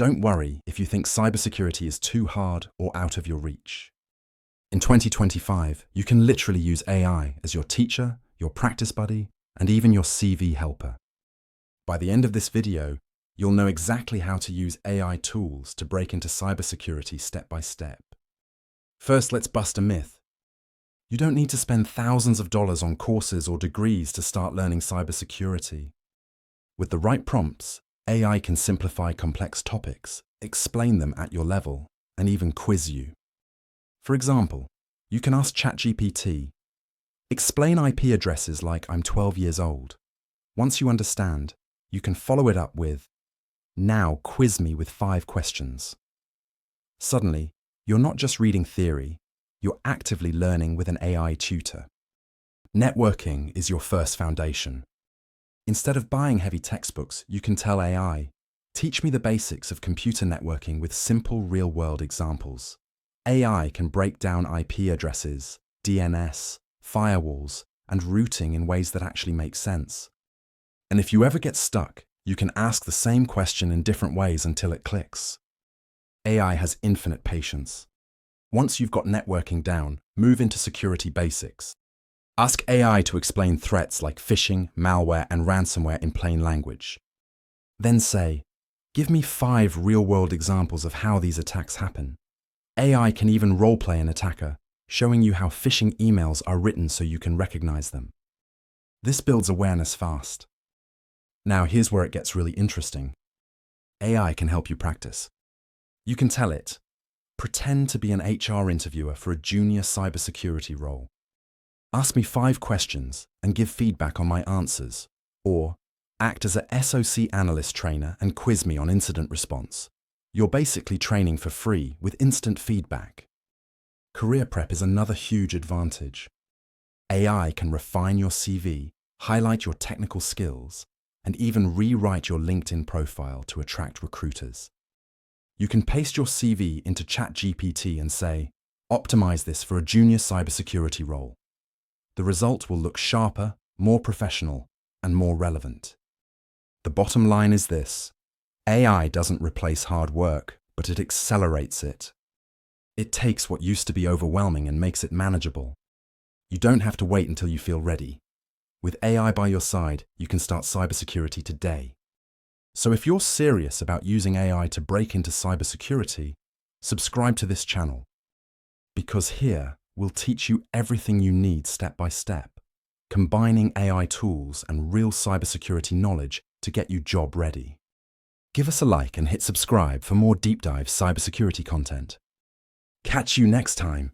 Don't worry if you think cybersecurity is too hard or out of your reach. In 2025, you can literally use AI as your teacher, your practice buddy, and even your CV helper. By the end of this video, you'll know exactly how to use AI tools to break into cybersecurity step by step. First, let's bust a myth. You don't need to spend thousands of dollars on courses or degrees to start learning cybersecurity. With the right prompts, AI can simplify complex topics, explain them at your level, and even quiz you. For example, you can ask ChatGPT, explain IP addresses like I'm 12 years old. Once you understand, you can follow it up with, now quiz me with 5 questions. Suddenly, you're not just reading theory, you're actively learning with an AI tutor. Networking is your first foundation. Instead of buying heavy textbooks, you can tell AI, teach me the basics of computer networking with simple real-world examples. AI can break down IP addresses, DNS, firewalls, and routing in ways that actually make sense. And if you ever get stuck, you can ask the same question in different ways until it clicks. AI has infinite patience. Once you've got networking down, move into security basics. Ask AI to explain threats like phishing, malware, and ransomware in plain language. Then say, give me 5 real-world examples of how these attacks happen. AI can even role-play an attacker, showing you how phishing emails are written so you can recognize them. This builds awareness fast. Now here's where it gets really interesting. AI can help you practice. You can tell it, pretend to be an HR interviewer for a junior cybersecurity role. Ask me 5 questions and give feedback on my answers, or act as a SOC analyst trainer and quiz me on incident response. You're basically training for free with instant feedback. Career prep is another huge advantage. AI can refine your CV, highlight your technical skills, and even rewrite your LinkedIn profile to attract recruiters. You can paste your CV into ChatGPT and say, optimize this for a junior cybersecurity role. The result will look sharper, more professional, and more relevant. The bottom line is this: AI doesn't replace hard work, but it accelerates it. It takes what used to be overwhelming and makes it manageable. You don't have to wait until you feel ready. With AI by your side, you can start cybersecurity today. So if you're serious about using AI to break into cybersecurity, subscribe to this channel. Because here, we'll teach you everything you need step by step, combining AI tools and real cybersecurity knowledge to get you job ready. Give us a like and hit subscribe for more deep dive cybersecurity content. Catch you next time.